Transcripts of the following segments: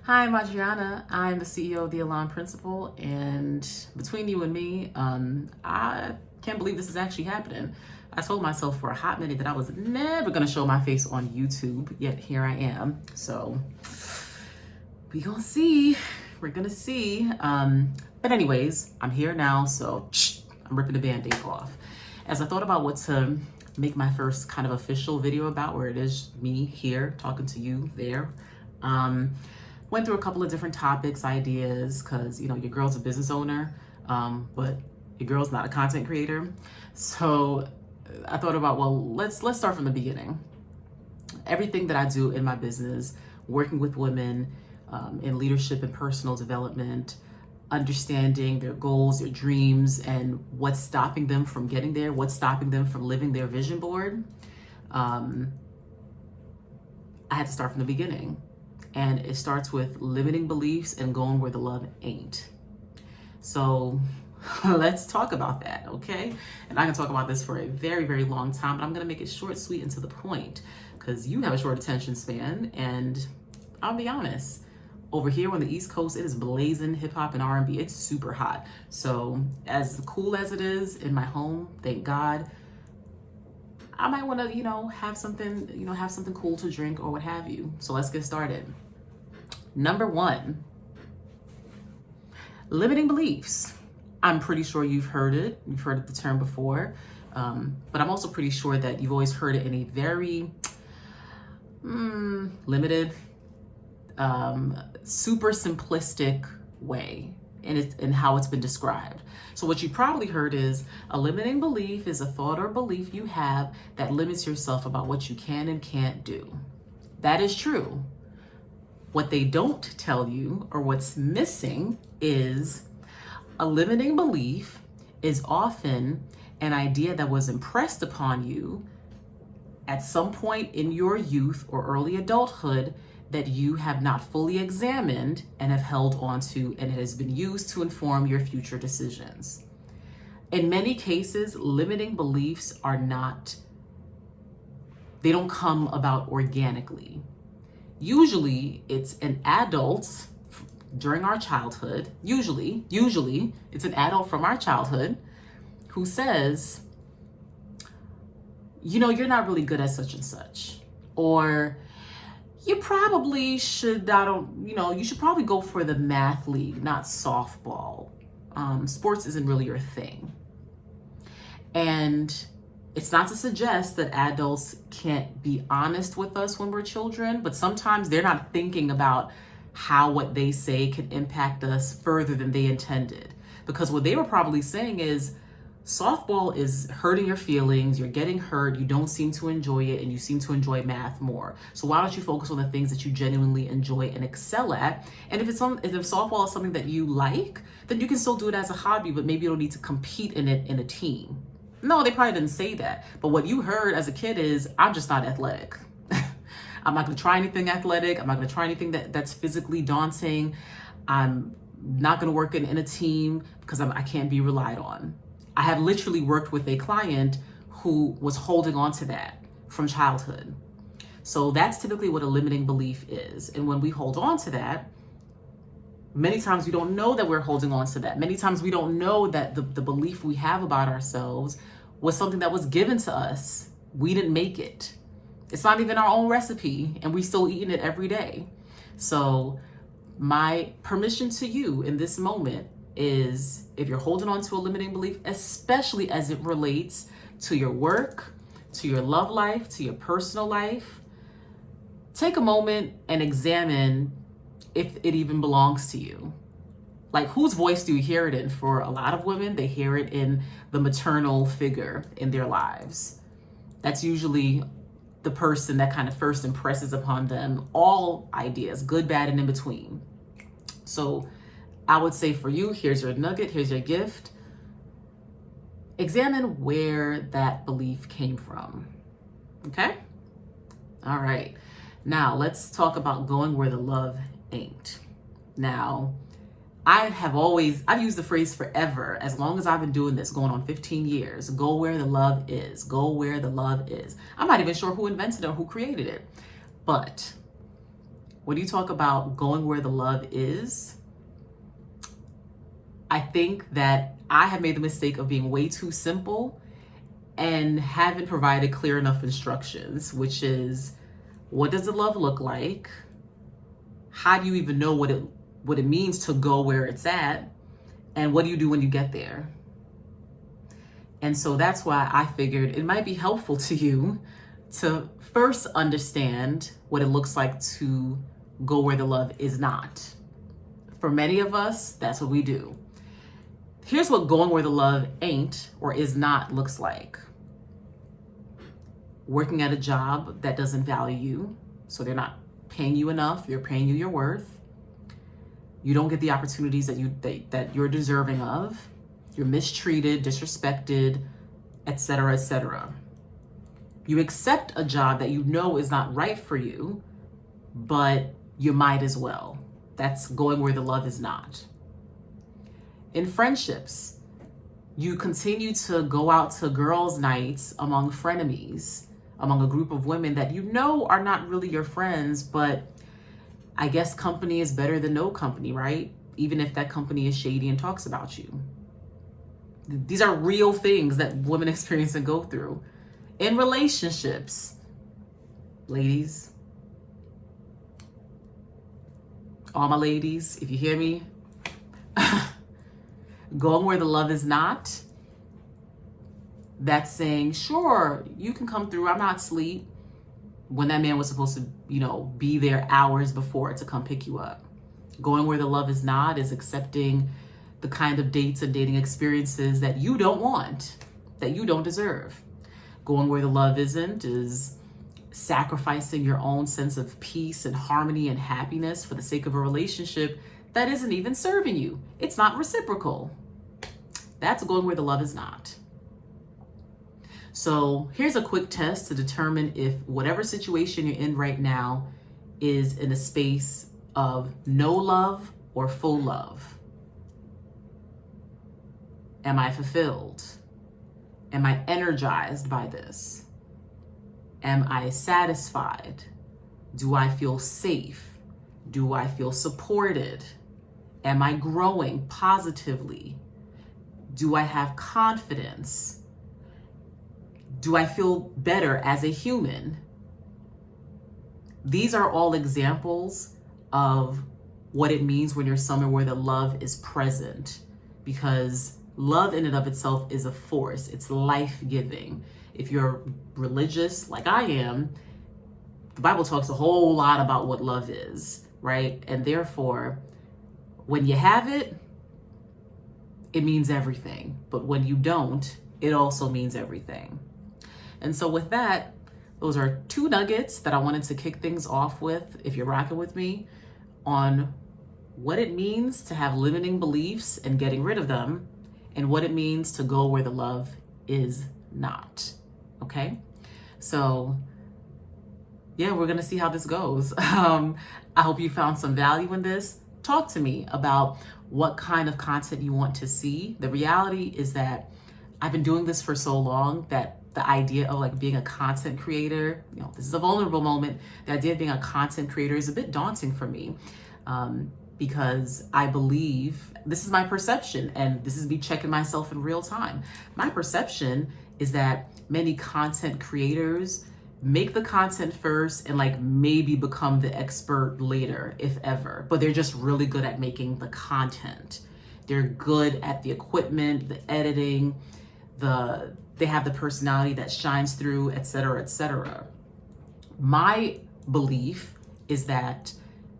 Hi, I'm Adriana. I'm the CEO of the Elan Principal, and between you and me, I can't believe this is actually happening. I told myself for a hot minute that I was never going to show my face on YouTube, yet here I am. So we gonna see. We're gonna see. But anyways, I'm here now, so I'm ripping the Band-Aid off. As I thought about what to make my first kind of official video about, where it is me here talking to you there, went through a couple of different topics, ideas, because your girl's a business owner, but your girl's not a content creator. So I thought about, well, let's start from the beginning. Everything that I do in my business, working with women in leadership and personal development, understanding their goals, their dreams, and what's stopping them from getting there, what's stopping them from living their vision board. I had to start from the beginning. And it starts with limiting beliefs and going where the love ain't. So let's talk about that, okay? And I can talk about this for a very, very long time, but I'm gonna make it short, sweet, and to the point, because you have a short attention span, and I'll be honest, over here on the East Coast, it is blazing hip hop and R&B. It's super hot. So as cool as it is in my home, thank God, I might want to, have something cool to drink or what have you. So let's get started. Number one, limiting beliefs. I'm pretty sure you've heard it. You've heard the term before, but I'm also pretty sure that you've always heard it in a very limited, super simplistic way in how it's been described. So what you probably heard is a limiting belief is a thought or belief you have that limits yourself about what you can and can't do. That is true. What they don't tell you, or what's missing, is a limiting belief is often an idea that was impressed upon you at some point in your youth or early adulthood that you have not fully examined and have held on to, and it has been used to inform your future decisions. In many cases, limiting beliefs they don't come about organically. Usually it's an adult during our childhood, usually it's an adult from our childhood who says, you're not really good at such and such, or you probably should, you should probably go for the math league, not softball. Sports isn't really your thing. And it's not to suggest that adults can't be honest with us when we're children, but sometimes they're not thinking about how what they say can impact us further than they intended. Because what they were probably saying is, softball is hurting your feelings, you're getting hurt, you don't seem to enjoy it, and you seem to enjoy math more. So why don't you focus on the things that you genuinely enjoy and excel at? And if softball is something that you like, then you can still do it as a hobby, but maybe you don't need to compete in it in a team. No, they probably didn't say that. But what you heard as a kid is, I'm just not athletic. I'm not gonna try anything athletic. I'm not gonna try anything that's physically daunting. I'm not gonna work in a team because I can't be relied on. I have literally worked with a client who was holding on to that from childhood. So that's typically what a limiting belief is. And when we hold on to that, many times we don't know that we're holding on to that. Many times we don't know that the belief we have about ourselves was something that was given to us. We didn't make it. It's not even our own recipe, and we still eating it every day. So my permission to you in this moment is, if you're holding on to a limiting belief, especially as it relates to your work, to your love life, to your personal life, take a moment and examine if it even belongs to you. Like, whose voice do you hear it in? For a lot of women, they hear it in the maternal figure in their lives. That's usually the person that kind of first impresses upon them all ideas, good, bad, and in between. So I would say for you, here's your nugget, here's your gift. Examine where that belief came from, okay? All right, now let's talk about going where the love ain't. Now, I've used the phrase forever, as long as I've been doing this, going on 15 years, go where the love is, go where the love is. I'm not even sure who invented it or who created it, but when you talk about going where the love is, I think that I have made the mistake of being way too simple and haven't provided clear enough instructions, which is, what does the love look like? How do you even know what it means to go where it's at? And what do you do when you get there? And so that's why I figured it might be helpful to you to first understand what it looks like to go where the love is not. For many of us, that's what we do. Here's what going where the love ain't or is not looks like. Working at a job that doesn't value you, so they're not paying you enough, they're paying you your worth. You don't get the opportunities that you're deserving of. You're mistreated, disrespected, etc., etc. You accept a job that you know is not right for you, but you might as well. That's going where the love is not. In friendships, you continue to go out to girls' nights among frenemies, among a group of women that you know are not really your friends, but I guess company is better than no company, right? Even if that company is shady and talks about you. These are real things that women experience and go through. In relationships, ladies, all my ladies, if you hear me, going where the love is not, that's saying, sure, you can come through, I'm not asleep, when that man was supposed to, be there hours before to come pick you up. Going where the love is not is accepting the kind of dates and dating experiences that you don't want, that you don't deserve. Going where the love isn't is sacrificing your own sense of peace and harmony and happiness for the sake of a relationship that isn't even serving you. It's not reciprocal. That's going where the love is not. So here's a quick test to determine if whatever situation you're in right now is in a space of no love or full love. Am I fulfilled? Am I energized by this? Am I satisfied? Do I feel safe? Do I feel supported? Am I growing positively? Do I have confidence? Do I feel better as a human? These are all examples of what it means when you're somewhere where the love is present, because love in and of itself is a force. It's life-giving. If you're religious like I am, the Bible talks a whole lot about what love is, right? And therefore, when you have it, it means everything. But when you don't, it also means everything. And so with that, those are 2 nuggets that I wanted to kick things off with, if you're rocking with me, on what it means to have limiting beliefs and getting rid of them, and what it means to go where the love is not. Okay? So yeah, we're gonna see how this goes. I hope you found some value in this. Talk to me about what kind of content you want to see. The reality is that I've been doing this for so long that the idea of like being a content creator, this is a vulnerable moment. The idea of being a content creator is a bit daunting for me, because I believe, this is my perception, and this is me checking myself in real time. My perception is that many content creators make the content first and like maybe become the expert later, if ever, but they're just really good at making the content. They're good at the equipment, the editing, they have the personality that shines through, etc., etc. My belief is that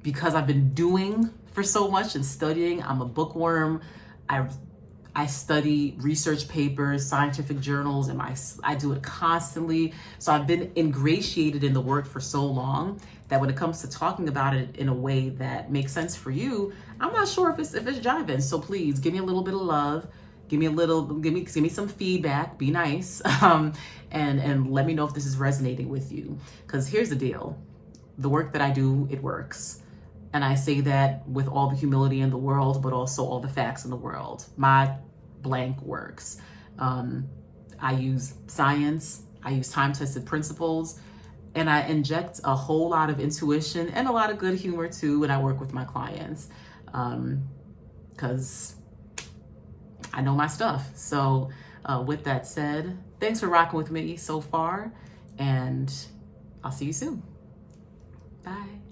because I've been doing for so much and studying, I'm a bookworm. I study research papers, scientific journals, and I do it constantly. So I've been ingratiated in the work for so long that when it comes to talking about it in a way that makes sense for you, I'm not sure if it's jiving. So please give me a little bit of love. Give me some feedback, be nice, and let me know if this is resonating with you. Because here's the deal, the work that I do, it works. And I say that with all the humility in the world, but also all the facts in the world. My blank works. I use science, I use time-tested principles, And I inject a whole lot of intuition and a lot of good humor too when I work with my clients, because I know my stuff. So with that said, thanks for rocking with me so far, and I'll see you soon. Bye.